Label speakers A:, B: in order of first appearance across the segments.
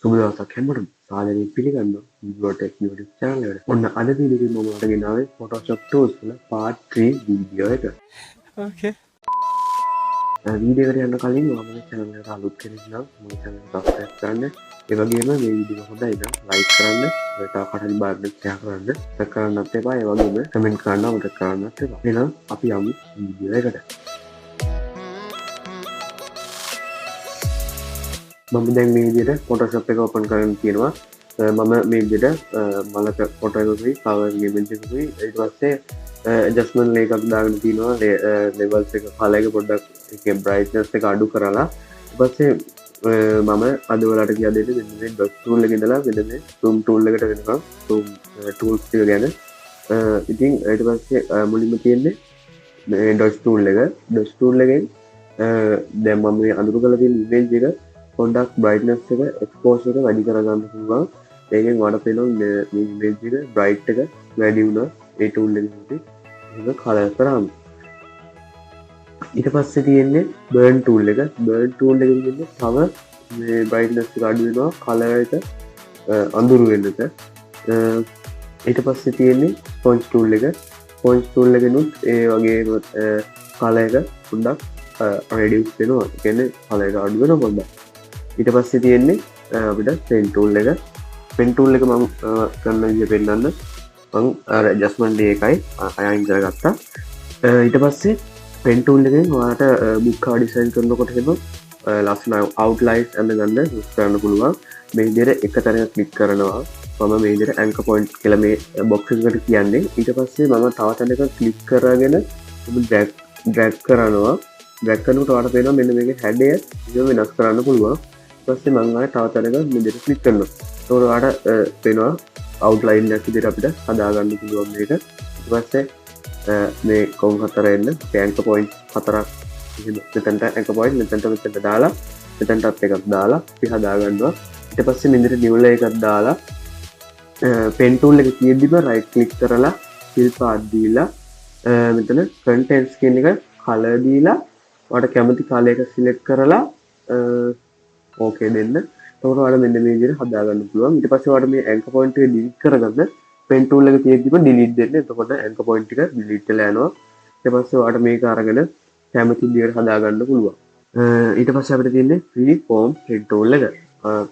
A: සුබ දවසක් හැමෝටම සාදරයෙන් පිළිගන්නවා BOYA YouTube channel එකට. ඔන්න අද වීඩියෝ එකේ මම අරගෙන ආවේ Photoshop tools වල part 3 වීඩියෝ එක.
B: Okay.
A: වීඩියෝ එකට යන්න කලින් මම channel එකට අලුත් කෙනෙක් නම් මගේ channel එක subscribe කරන්න. ඒ වගේම මේ වීඩියෝ හොඳයි නම් like කරන්න, තව කටහඬ බාරට share කරන්න, subscribe කරන්නත් එපා. ඒ වගේම comment කරන්න අමතක කරන්නත් එපා. එහෙනම් අපි යමු වීඩියෝ එකට. මම දැන් මේ විදිහට Photoshop එක open කරගෙන තියෙනවා. මම මේ විදිහට මලක ෆොටෝ එකකුයි cover image එකකුයි ඊට පස්සේ adjustment layer එකක් දාගෙන තිනවා. levels එක color එක පොඩ්ඩක් ඒකේ brightness එක අඩු කරලා ඊට පස්සේ මම අද ඔයාලට කියා දෙන්න මෙන්න මේ dot tool එකේ ඉඳලා මෙන්න මේ zoom tool එකට වෙනකම් zoom tools ටික ගැන ඉතින් ඊට පස්සේ මුලින්ම තියෙන්නේ මේ dot tool එක. dot tool එකෙන් දැන් මම මේ අඳුර කරලා තියෙන image එක පොඩ්ඩක් brightness එක exposure එක වැඩි කරගන්න පුළුවන්. ඒකෙන් ඔයාලට පේනවා මේ image එක bright එක වැඩි වුණා ඒ tool එකෙන් ඒක color කරාම. ඊට පස්සේ තියෙන්නේ burn tool එක. burn tool එකෙන් තියෙන්නේ තව මේ brightness එක අඩු වෙනවා color එක අඳුරු වෙන්නට. ඊට පස්සේ තියෙන්නේ sponge tool එක. sponge tool එකෙනුත් ඒ වගේම color එක පොඩ්ඩක් reduce වෙනවා. ඒ කියන්නේ color එක අඩු වෙනවා පොඩ්ඩක්. ඊට පස්සේ තියෙන්නේ අපිට pen tool එක. pen tool එක මම කරන විදිහ පෙන්නන්න. මම අර adjustment layer එකයි අයින් කරගත්තා. ඊට පස්සේ pen tool එකෙන් ඔයාලට book cover design කරනකොට එහෙම ලස්සන outlines අඳගන්න use කරන්න පුළුවන්. මේ විදිහට එක තැනක click කරනවා. මම මේ විදිහට anchor point කියලා මේ box එකට කියන්නේ. ඊට පස්සේ මම තව තැනක click කරගෙන drag කරනවා. drag කරනකොට ඔයාලට පේනවා මෙන්න මේකේ හැඩය වෙනස් කරන්න පුළුවන්. පස්සේ මම ආයෙ තව තැනක මෙතන ක්ලික් කරනවා. ඒතකොට ඔයාලට පේනවා අවුට්ලයින් එකක් විදිහට අපිට හදා ගන්න පුළුවන් මේක. ඊට පස්සේ මේ කොම් හතර එන්න anchor point හතරක් මෙතනට anchor point මෙතනට දාලා මෙතනටත් එකක් දාලා අපි හදා ගන්නවා. ඊට පස්සේ මෙතන new layer එකක් දාලා pen tool එක තියෙද්දිම right click කරලා fill path දීලා මෙතන contents කියන එක color දීලා ඔයාලට කැමති color එක select කරලා ඕකේ දෙන්න. එතකොට ඔයාලා මෙන්න මේ විදිහට හදා ගන්න පුළුවන්. ඊට පස්සේ ඔයාලට මේ anchor point එක delete කරගන්න pen tool එක තියෙද්දිම delete දෙන්න. එතකොට anchor point එක delete වෙලා යනවා. ඊට පස්සේ ඔයාලට මේක අරගෙන කැමති විදිහට හදා ගන්න පුළුවන්. ඊට පස්සේ අපිට තියෙන්නේ freeform pen tool එක.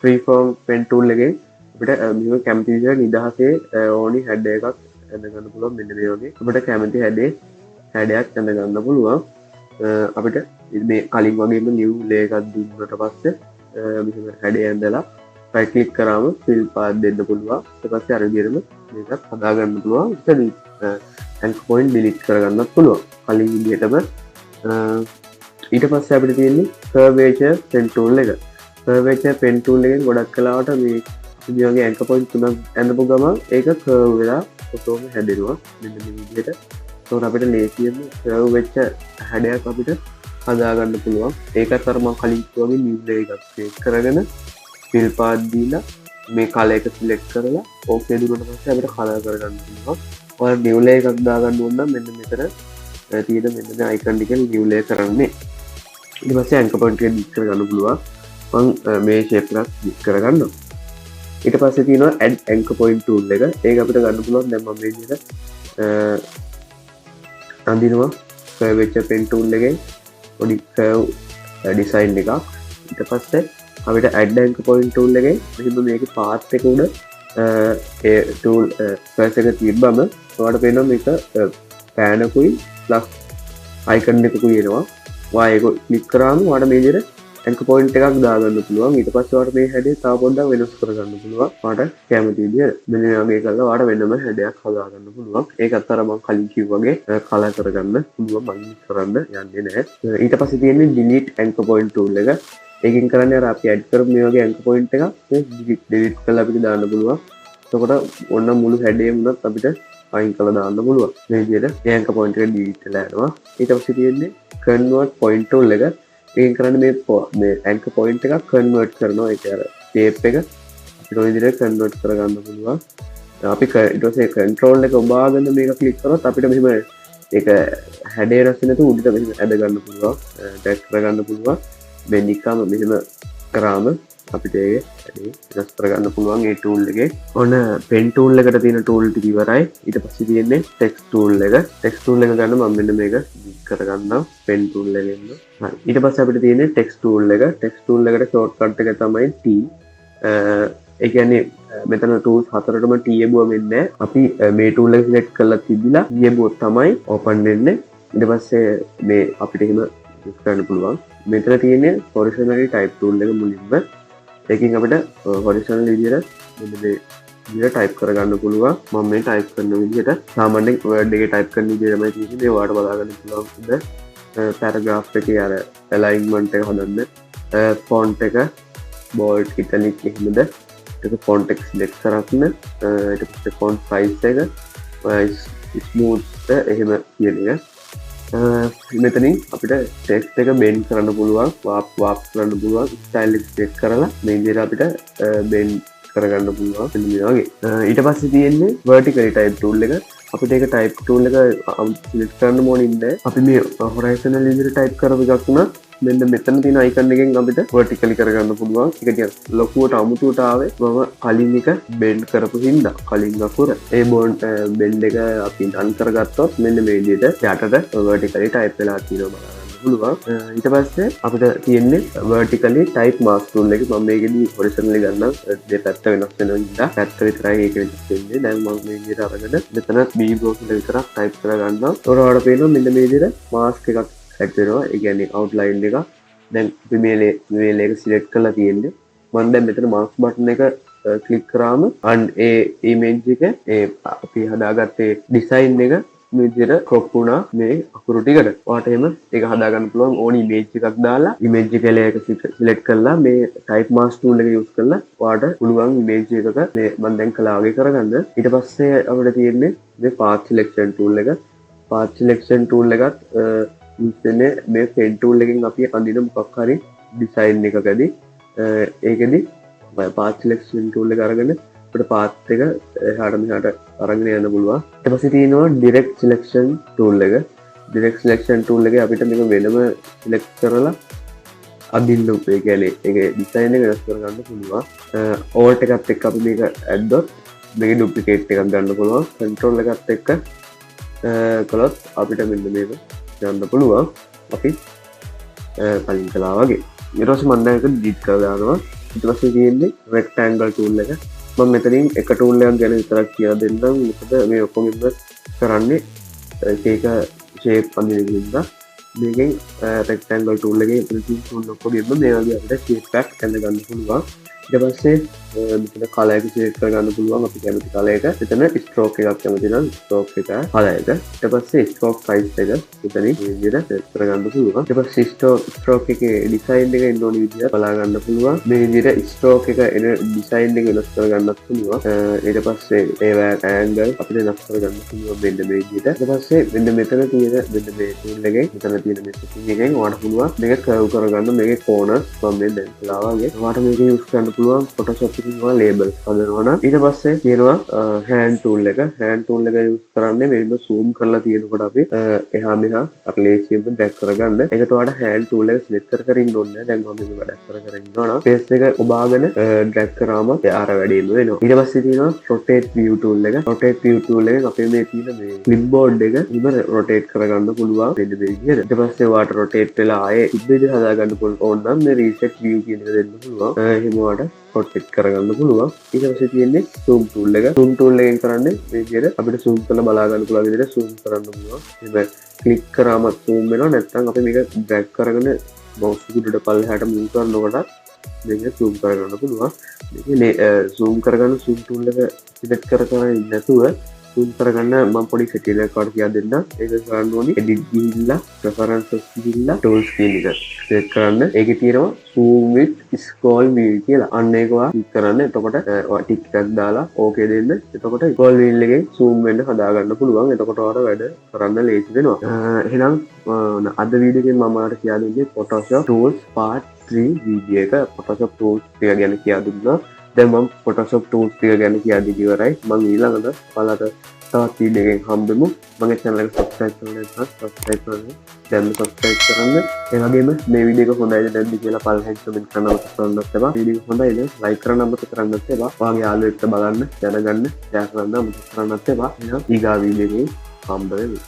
A: freeform pen tool එකෙන් අපිට මෙහෙම කැමති විදිහට නිදහසේ ඕනි හැඩ එකක් ඇඳ ගන්න පුළුවන්. මෙන්න මේ වගේ අපිට කැමති හැඩයක් ඇඳ ගන්න පුළුවන්. අපිට මේ කලින් වගේම new layer එකක් දුන්නට පස්සේ මෙහෙම හැඩය ඇඳලා right click කරාම fill path දෙන්න පුළුවන්. ඊට පස්සේ අර විදිහටම මේකත් හදා ගන්න පුළුවන්. anchor point delete කරගන්නත් පුළුවන්. කලින් විදිහටම ඊට පස්සේ අපිට තියෙන්නේ curvature pen tool එක. curvature pen tool එකෙන් ගොඩක් කලාවට මේ වගේ anchor point තුනක් ඇඳපු ගමන් ඒක curve වෙලා කොටෝම හැදෙනවා. මෙන්න මේ විදිහට. ඒකට අපිට ලේසියෙන්ම curve වෙච්ච හැඩයක් අපිට හදා ගන්න පුළුවන්. ඒකත් අර මම කලින් කිව්වා new layer එකක් select කරගෙන fill path දීලා මේ color එක select කරලා okay දුන්නාට පස්සේ අපිට color කරගන්න පුළුවන්. ඔයාලා new layer එකක් දාගන්න ඕන නම් මෙන්න මෙතන තියෙන මෙන්න මේ icon එකෙන් new layer කරන්නේ. ඊට පස්සේ anchor point එක delete කරගන්න පුළුවන්. මම මේ shape එකක් delete කරගන්නවා. ඊට පස්සේ තියෙනවා add anchor point tool එක. ඒක අපිට ගන්න පුළුවන්. දැන් මම මේ විදිහට අඳිනවා curvature pen tool එකෙන් පොඩි curve design එකක්. ඊට පස්සේ අපිට add anchor point tool එකෙන් මෙහෙම මේකේ path එක උඩ ඒ tool cursor එක තිබ්බම ඔයාලට පේනවා මේක pan එකකුයි plus icon එකකුයි එනවා. ඔයා ඒක click කරාම ඔයාලට මේ විදිහට anchor point එකක් දාගන්න පුළුවන්. ඊට පස්සේ ඔයාලට මේ හැඩය තව පොඩ්ඩක් වෙනස් කරගන්න පුළුවන්. ඔයාලට කැමති විදිහට මෙන්න මේ වගේ කරලා ඔයාලට වෙනම හැඩයක් හදාගන්න පුළුවන්. ඒකත් අර මම කලින් කිව්වා වගේ color කරගන්න පුළුවන්. මම කරන්න යන්නේ නැහැ. ඊට පස්සේ තියෙන්නේ delete anchor point tool එක. ඒකෙන් කරන්නේ අර අපි add කරපු මේ වගේ anchor point එකක් delete කරලා අපිට දාන්න පුළුවන්. එතකොට ඔන්න මුළු හැඩයම උනත් අපිට අයින් කරලා දාන්න පුළුවන්. මේ විදිහට මේ anchor point එක delete වෙලා යනවා. ඊට පස්සේ තියෙන්නේ convert point tool එක. ඒකෙන් කරන්නේ මේ anchor point එකක් convert කරනවා. ඒක අර shape එක අපිට ඔය විදිහට convert කරගන්න පුළුවන්. අපි ඊට පස්සේ control එක ඔබාගෙන මේක click කරොත් අපිට මෙහෙම ඒක හැඩය රැස් වෙනතු උඩට මෙහෙම ඇද ගන්න පුළුවන්. drag කරගන්න පුළුවන්. මේ නිකම්ම මෙහෙම කරාම අපිට වෙනස් කරගන්න පුළුවන් ඒ ටූල් එකේ. ඔන්න පෙන් ටූල් එකට තියෙන ටූල් ටික ඉවරයි. ඊට පස්සේ තියෙන්නේ ටෙක්ස්ට් ටූල් එක. ටෙක්ස්ට් ටූල් එක ගන්න මම මෙන්න මේක කරගන්නම් පෙන් ටූල් එකෙන්. හරි. ඊට පස්සේ අපිට තියෙන්නේ ටෙක්ස්ට් ටූල් එක. ටෙක්ස්ට් ටූල් එකට ෂෝට්කට් එක තමයි T. ඒ කියන්නේ මෙතන ටූල්ස් හතරටම T එබුවම එන්නේ. අපි මේ ටූල් එක සිලෙක්ට් කරලා තිබිලා T එබුවොත් තමයි ඕපන් වෙන්නේ. ඊට පස්සේ මේ අපිට එහෙම යූස් කරන්න පුළුවන්. මෙතන තියෙන්නේ හොරිසොනලි ටයිප් ටූල් එක මුලින්ම. ඒකෙන් අපිට හොරිසොනල් විදියට මෙන්න මේ විදියට ටයිප් කරගන්න පුළුවන්. මම මේ ටයිප් කරන විදියට සාමාන්‍යයෙන් වර්ඩ් එකේ ටයිප් කරන විදිය තමයි තියෙන්නේ. මේ ඔයාලට බලා ගන්න පුළුවන්. පැරග්‍රාෆ් එකේ අර ඇලයින්මන්ට් එක හදන්න. ෆොන්ට් එක බෝල්ඩ් ඉටලික් එහෙමද. ඒක ෆොන්ට් එක සිලෙක්ට් කරගන්න. ඊට පස්සේ ෆොන්ට් සයිස් එක ස්මූත් එහෙම කියන එක. මෙතනින් අපිට ටෙක්ස්ට් එක බෙන්ඩ් කරන්න පුළුවන්, වාප් කරන්න පුළුවන්, ස්ටයිල් එක සෙට් කරලා මේ විදිහට අපිට බෙන්ඩ් කරගන්න පුළුවන් මෙන්න මේ වගේ. ඊට පස්සේ තියෙන්නේ vertically type tool එක. අපිට ඒක type tool එක සිලෙක්ට් කරන්න ඕනේ නැහැ. අපි මේ horizontal විදිහට type කරපු එකක් උනා මෙන්න මෙතන තියෙන icon එකෙන් අපිට vertically කරගන්න පුළුවන්. ඒක ටිකක් ලොකුවට අමුතුවට ආවේ මම කලින් එක bend කරපු හින්දා කලින් අකුර ඒ bend එක අපි done කරගත්තොත් මෙන්න මේ විදිහට යටට vertically type වෙලා තියෙනවා බලන්න පුළුවන්. ඊට පස්සේ අපිට තියෙන්නේ vertically type mask tool එක. මම මේකෙදි horizontally ගන්නම් දෙපැත්ත වෙනස් වෙන හින්දා පැත්ත විතරයි ඒක වෙනස් වෙන්නේ. දැන් මම මේ විදිහට අරගෙන මෙතන B block එක විතරක් type කරගන්නවා. ඔයාලට පේනවා මෙන්න මේ විදිහට mask එකක් ඇඩ් වෙනවා. ඒ කියන්නේ outline එක. දැන් අපි මේ ලේක සිලෙක්ට් කරලා තියෙන්නේ. මම දැන් මෙතන මාස්ක් බටන් එක ක්ලික් කරාම ඒ image එක අපි හදාගත්තේ ඩිසයින් එක මේ විදිහට crop වුණා මේ අකුරු ටිකට. ඔයාලට එහෙම ඒක හදාගන්න පුළුවන් ඕනි image එකක් දාලා image එක layer එක සිලෙක්ට් කරලා මේ type mask tool එක use කරලා ඔයාලට පුළුවන් image එකක මේ මම දැන් කළා වගේ කරගන්න. ඊට පස්සේ අපිට තියෙන්නේ මේ path selection tool එක. path selection tool එකත් ඉන්නේ මේ pen tool එකෙන් අපි අඳින මොකක් හරි design එකකදී ඒකෙදි path selection tool එක අරගෙන අපිට path එක එහාට මෙහාට අරගෙන යන්න පුළුවන්. ඊට පස්සේ තියෙනවා direct selection tool එක. direct selection tool එකේ අපිට මේක වෙනම select කරලා අඳින්න උපේ කියන්නේ ඒකේ design එක වෙනස් කරගන්න පුළුවන්. alt එකත් එක්ක අපි මේක ඇද්දොත් මේකේ duplicate එකක් ගන්න පුළුවන්. control එකත් එක්ක කළොත් අපිට මෙන්න මේක යන්න පුළුවන්. අපි කලින් කළා වගේ. ඊට පස්සේ මම දැන් ඒක delete කරලා දානවා. ඊට පස්සේ තියෙන්නේ rectangle tool එක. මම මෙතනින් එක tool එකක් ගැන විතරක් කියලා දෙන්නම්. මොකද මේ ඔක්කොම කරන්නේ ඒක shape අඳින නිසා මේකෙන් rectangle tool එකේ ඉතින් tool ඔක්කොම මේ වගේ අපිට shape එකක් ඇඳ ගන්න පුළුවන්. ඊට පස්සේ මෙතන color එක select කරගන්න පුළුවන්. අපි කැමති color එක. එතන stroke එකක් කැමති නම් stroke එක color එක. ඊට පස්සේ stroke size එක මෙතනින් මේ විදිහට set කරගන්න පුළුවන්. ඊට පස්සේ stroke එකේ design එක එන්න ඕනි විදිහට බලා ගන්න පුළුවන්. මේ විදිහට stroke එක එන design එක වෙනස් කරගන්නත් පුළුවන්. ඊට පස්සේ ඒවා angle අපිට වෙනස් කරගන්න පුළුවන් මෙන්න මේ විදිහට. ඊට පස්සේ මෙන්න මෙතන තියෙන මෙන්න මේ tool එකෙන් මෙතන තියෙන මේ setting එකෙන් ඔයාලට පුළුවන් මේක curve කරගන්න. මේකේ corners මම මේ දැන් කළා වගේ. ඔයාලට මේක use කරන්න පුළුවන් Photoshop එකකින් ඔයාලා labels හදනවා නම්. ඊට පස්සේ තියෙනවා hand tool එක. hand tool එක use කරන්නේ මෙන්න zoom කරලා තියෙනකොට අපි එහා මෙහා අපි ලේසියෙන් drag කරගන්න. ඒකට ඔයාලට hand tool එක select කර ඉන්න ඕනේ. දැන් මම මේක drag කර ඉන්නවා නම් face එක ඔබාගෙන drag කරාම ආර වැඩේම වෙනවා. ඊට පස්සේ තියෙනවා rotate view tool එක. rotate view tool එක අපේ මේ තියෙන මේ clipboard එක ඉබර rotate කරගන්න පුළුවන් මෙන්න මේ විදිහට. ඊට පස්සේ ඔයාලට rotate වෙලා ආයේ ඉබ්බෙදි හදාගන්න ඕන නම් මේ reset view කියන එක දෙන්න පුළුවන්. එහෙම ඔයාලට rotate කරගන්න පුළුවන්. ඊට පස්සේ තියෙන්නේ zoom tool එක. zoom tool එකෙන් කරන්නේ මේ විදිහට අපිට zoom කරලා බලා ගන්න පුළුවන් විදිහට zoom කරන්න පුළුවන්. එහෙනම් ක්ලික් කරාම zoom වෙනවා. නැත්නම් අපි මේක drag කරගෙන mouse උඩට පල්ලෙහාට move කරනකොට මේක zoom කරගන්න පුළුවන්. මේක zoom කරගන්න zoom tool එක select කර ඉන්න නැතුව zoom කරගන්න මම පොඩි setting එකක් වඩ කියලා දෙන්න. ඒක කරන්න ඕනි edit ගිහිල්ලා preferences ගිහිල්ලා tools කියන එක select කරන්න. ඒකේ තියෙනවා zoom with scroll wheel කියලා. අන්න ඒක ඔයා ක්ලික් කරන්න. එතකොට ඔයා ටික් එකක් දාලා okay දෙන්න. එතකොට scroll wheel එකෙන් zoom වෙන්න හදා ගන්න පුළුවන්. එතකොට ඔයාලට වැඩ කරන්න ලේසි වෙනවා. එහෙනම් අද වීඩියෝ එකෙන් මම ඔයාලට කියලා දුන්නේ Photoshop tools part 3 වීඩියෝ එක. Photoshop tools ටික ගැන කියලා දුන්නා. දැන් මම Photoshop tools ටික ගැන කියලා දී ඉවරයි. මම ඊළඟට ඔයාලට තවත් වීඩියෝ එකකින් හම්බෙමු. මගේ channel එක subscribe කරන්න නැත්නම් subscribe කරන්න. දැන් සබස්ක්‍රයිබ් කරන්න. ඒ වගේම මේ වීඩියෝ එක හොඳයිද නැද්ද කියලා පළවෙනි කමෙන්ට් කරන්න අමතක කරන්නත් එපා. වීඩියෝ හොඳයිද ලයික් කරන්න අමතක කරන්නත් එපා. ඔයාගේ යාළුවෙක්ට බලන්න දැනගන්න ෂෙයා කරන්න අමතක කරන්නත් එපා. එහෙනම් ඊගා වීඩියෝ එකේ හම්බ වෙමු.